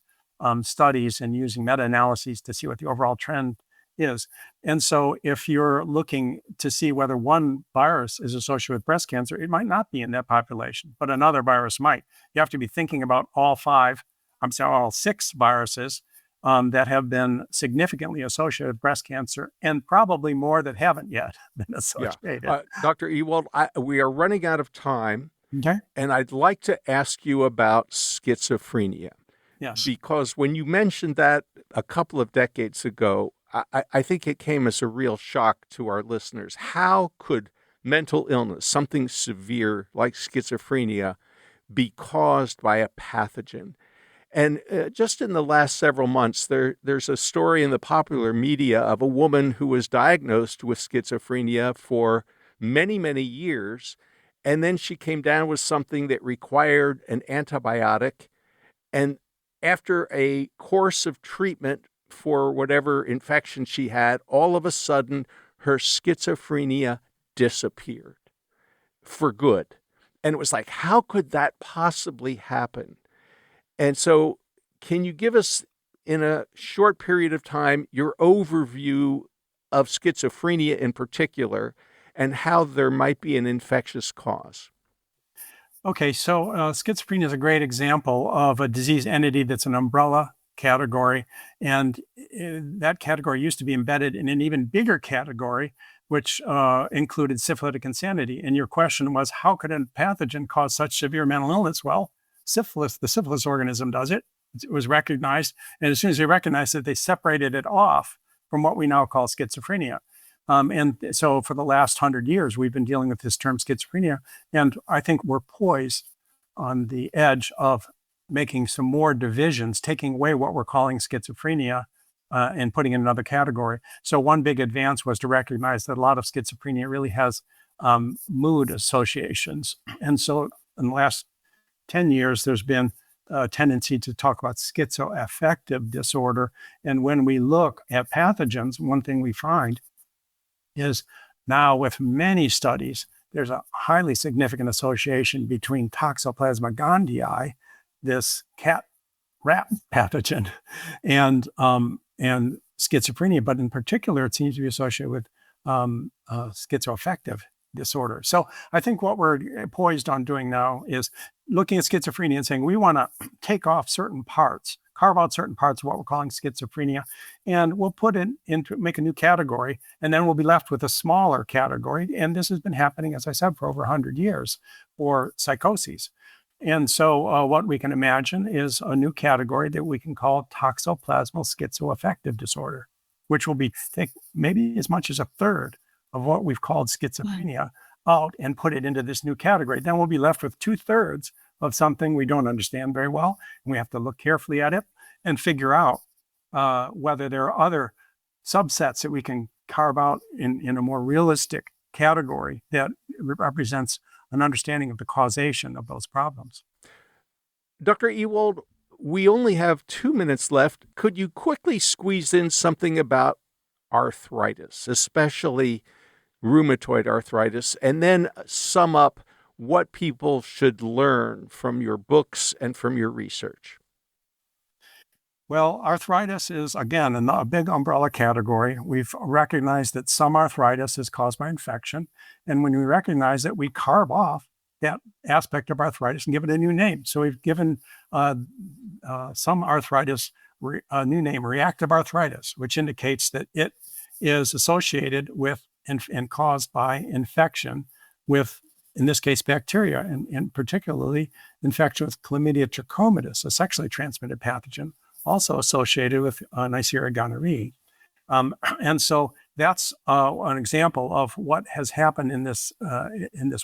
studies and using meta-analyses to see what the overall trend is. And so if you're looking to see whether one virus is associated with breast cancer, it might not be in that population, but another virus might. You have to be thinking about all 6 viruses that have been significantly associated with breast cancer, and probably more that haven't yet been associated. Yeah. Dr. Ewald, we are running out of time. Okay. And I'd like to ask you about schizophrenia. Yes. Because when you mentioned that a couple of decades ago, I think it came as a real shock to our listeners. How could mental illness, something severe like schizophrenia, be caused by a pathogen? And just in the last several months, there's a story in the popular media of a woman who was diagnosed with schizophrenia for many, many years, and then she came down with something that required an antibiotic. And after a course of treatment for whatever infection she had, all of a sudden her schizophrenia disappeared for good. And it was like, how could that possibly happen? And so, can you give us, in a short period of time, your overview of schizophrenia in particular and how there might be an infectious cause? Okay, so schizophrenia is a great example of a disease entity that's an umbrella category. And that category used to be embedded in an even bigger category, which included syphilitic insanity. And your question was, how could a pathogen cause such severe mental illness? Well, syphilis, the syphilis organism does it. It was recognized. And as soon as they recognized it, they separated it off from what we now call schizophrenia. And so for the last 100 years, we've been dealing with this term schizophrenia. And I think we're poised on the edge of making some more divisions, taking away what we're calling schizophrenia and putting in another category. So one big advance was to recognize that a lot of schizophrenia really has mood associations. And so in the last 10 years, there's been a tendency to talk about schizoaffective disorder. And when we look at pathogens, one thing we find is now with many studies, there's a highly significant association between Toxoplasma gondii, this rat pathogen, and schizophrenia. But in particular, it seems to be associated with schizoaffective disorder. So I think what we're poised on doing now is looking at schizophrenia and saying we want to take off certain parts, carve out certain parts of what we're calling schizophrenia, and we'll put it into, make a new category, and then we'll be left with a smaller category. And this has been happening, as I said, for over 100 years for psychoses. And so what we can imagine is a new category that we can call toxoplasmal schizoaffective disorder, which will be maybe as much as a third of what we've called schizophrenia out and put it into this new category. Then we'll be left with 2/3 of something we don't understand very well. And we have to look carefully at it and figure out whether there are other subsets that we can carve out in a more realistic category that represents an understanding of the causation of those problems. Dr. Ewald, we only have 2 minutes left. Could you quickly squeeze in something about arthritis, especially rheumatoid arthritis, and then sum up what people should learn from your books and from your research? Well, arthritis is, again, a big umbrella category. We've recognized that some arthritis is caused by infection. And when we recognize that, we carve off that aspect of arthritis and give it a new name. So we've given some arthritis a new name, reactive arthritis, which indicates that it is associated with and caused by infection with, in this case, bacteria, and particularly infection with chlamydia trachomatis, a sexually transmitted pathogen, also associated with Neisseria gonorrhoeae. And so that's an example of what has happened in this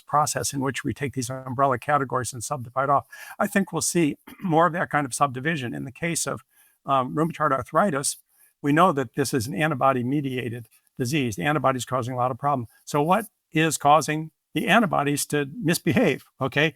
process in which we take these umbrella categories and subdivide off. I think we'll see more of that kind of subdivision. In the case of rheumatoid arthritis, we know that this is an antibody-mediated disease. The antibodies causing a lot of problems. So what is causing the antibodies to misbehave? Okay,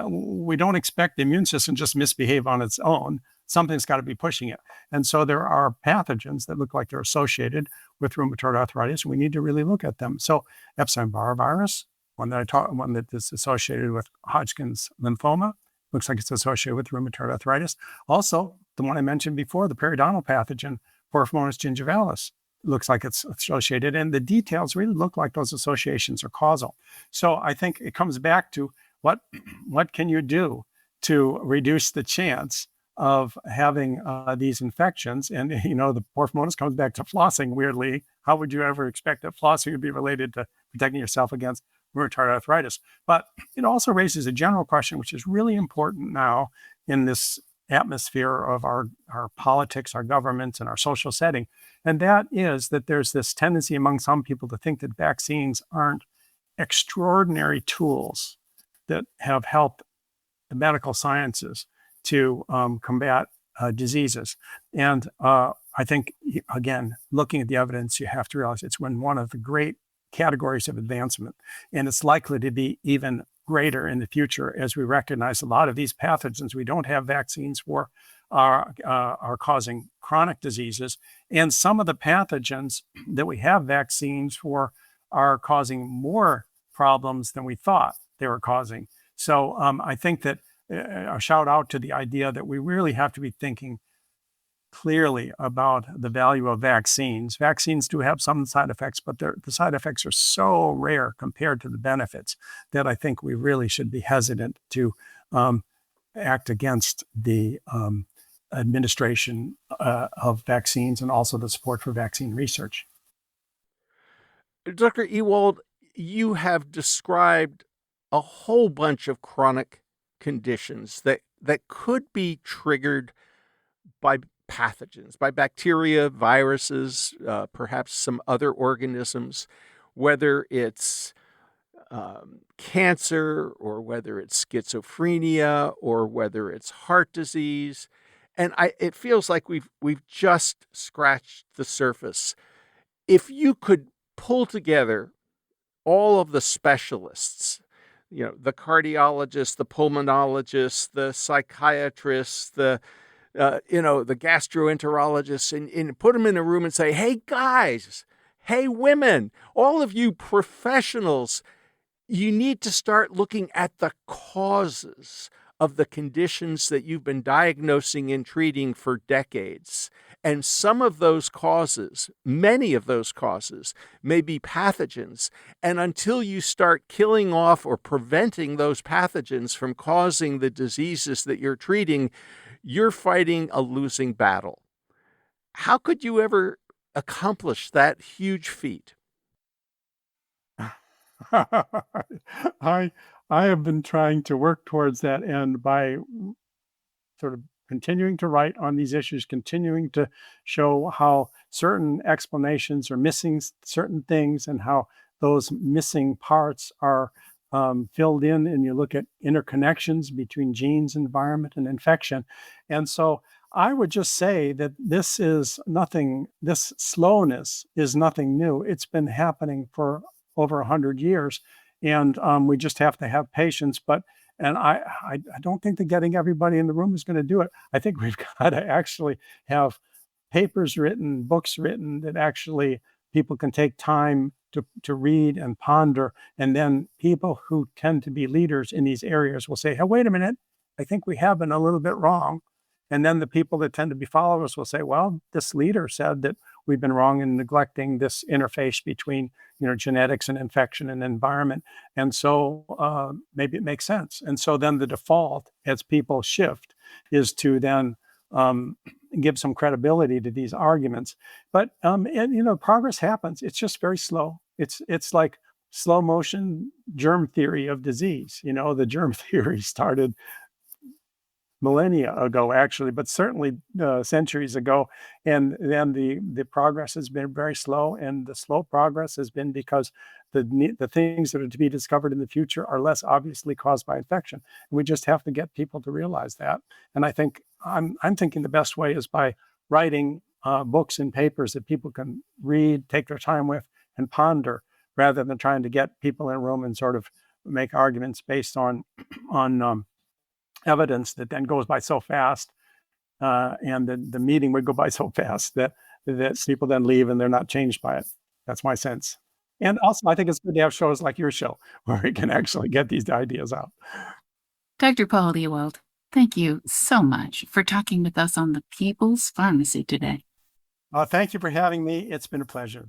we don't expect the immune system just misbehave on its own. Something's got to be pushing it. And so there are pathogens that look like they're associated with rheumatoid arthritis, and we need to really look at them. So Epstein-Barr virus, one that is associated with Hodgkin's lymphoma, looks like it's associated with rheumatoid arthritis. Also, the one I mentioned before, the periodontal pathogen, Porphyromonas gingivalis, looks like it's associated, and the details really look like those associations are causal. So I think it comes back to what can you do to reduce the chance of having these infections? And the Porphyromonas comes back to flossing. Weirdly, how would you ever expect that flossing would be related to protecting yourself against rheumatoid arthritis? But it also raises a general question, which is really important now in this atmosphere of our politics, our governments, and our social setting. And that is that there's this tendency among some people to think that vaccines aren't extraordinary tools that have helped the medical sciences to combat diseases. And I think, again, looking at the evidence, you have to realize it's one of the great categories of advancement. And it's likely to be even greater in the future as we recognize a lot of these pathogens we don't have vaccines for are causing chronic diseases. And some of the pathogens that we have vaccines for are causing more problems than we thought they were causing. So I think that a shout out to the idea that we really have to be thinking clearly about the value of vaccines. Vaccines do have some side effects, but the side effects are so rare compared to the benefits that I think we really should be hesitant to act against the administration of vaccines and also the support for vaccine research. Dr. Ewald, you have described a whole bunch of chronic conditions that could be triggered by pathogens, by bacteria, viruses, perhaps some other organisms, whether it's cancer or whether it's schizophrenia or whether it's heart disease. And it feels like we've just scratched the surface. If you could pull together all of the specialists, the cardiologists, the pulmonologists, the psychiatrists, the gastroenterologists, and put them in a room and say, hey, guys, hey, women, all of you professionals, you need to start looking at the causes of the conditions that you've been diagnosing and treating for decades. And some of those causes, many of those causes, may be pathogens. And until you start killing off or preventing those pathogens from causing the diseases that you're treating, you're fighting a losing battle. How could you ever accomplish that huge feat? I have been trying to work towards that end by sort of continuing to write on these issues, continuing to show how certain explanations are missing certain things and how those missing parts are filled in, and you look at interconnections between genes, environment, and infection. And so I would just say that this slowness is nothing new. It's been happening for over 100 years, and we just have to have patience. And I don't think that getting everybody in the room is going to do it. I think we've got to actually have papers written, books written that actually people can take time to read and ponder. And then people who tend to be leaders in these areas will say, hey, wait a minute, I think we have been a little bit wrong. And then the people that tend to be followers will say, well, this leader said that we've been wrong in neglecting this interface between genetics and infection and environment. And so maybe it makes sense. And so then the default, as people shift, is to then give some credibility to these arguments. But progress happens. It's just very slow. It's like slow motion germ theory of disease. The germ theory started millennia ago, actually, but certainly centuries ago. And then the progress has been very slow, and the slow progress has been because the things that are to be discovered in the future are less obviously caused by infection. And we just have to get people to realize that. And I think I'm thinking the best way is by writing books and papers that people can read, take their time with, and ponder, rather than trying to get people in a room and sort of make arguments based on evidence that then goes by so fast, and the meeting would go by so fast that people then leave and they're not changed by it. That's my sense. And also, I think it's good to have shows like your show where we can actually get these ideas out. Dr. Paul Ewald, thank you so much for talking with us on the People's Pharmacy today. Thank you for having me. It's been a pleasure.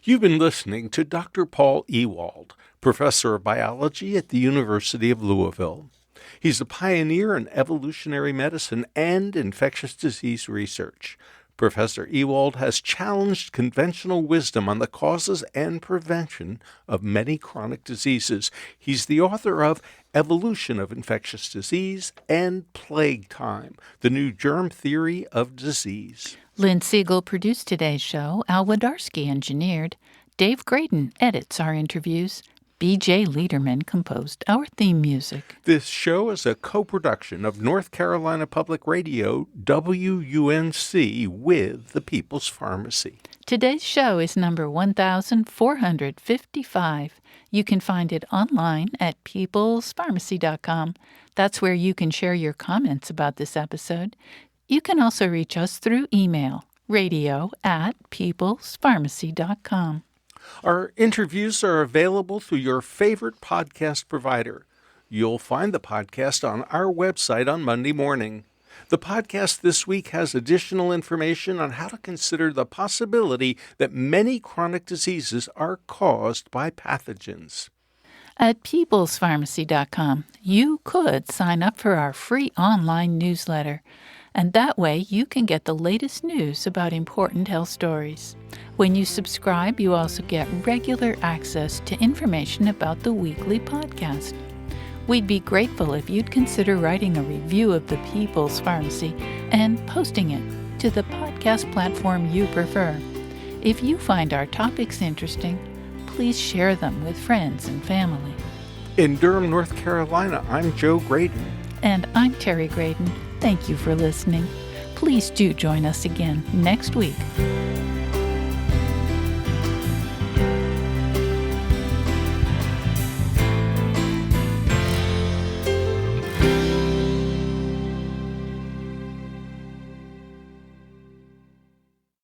You've been listening to Dr. Paul Ewald, professor of biology at the University of Louisville. He's a pioneer in evolutionary medicine and infectious disease research. Professor Ewald has challenged conventional wisdom on the causes and prevention of many chronic diseases. He's the author of Evolution of Infectious Disease and Plague Time, the new germ theory of disease. Lynn Siegel produced today's show. Al Wadarski engineered. Dave Graydon edits our interviews. B.J. Liederman composed our theme music. This show is a co-production of North Carolina Public Radio, WUNC, with the People's Pharmacy. Today's show is number 1455. You can find it online at peoplespharmacy.com. That's where you can share your comments about this episode. You can also reach us through email, radio@peoplespharmacy.com. Our interviews are available through your favorite podcast provider. You'll find the podcast on our website on Monday morning. The podcast this week has additional information on how to consider the possibility that many chronic diseases are caused by pathogens. At peoplespharmacy.com, you could sign up for our free online newsletter, and that way you can get the latest news about important health stories. When you subscribe, you also get regular access to information about the weekly podcast. We'd be grateful if you'd consider writing a review of the People's Pharmacy and posting it to the podcast platform you prefer. If you find our topics interesting, please share them with friends and family. In Durham, North Carolina, I'm Joe Graydon. And I'm Terry Graydon. Thank you for listening. Please do join us again next week.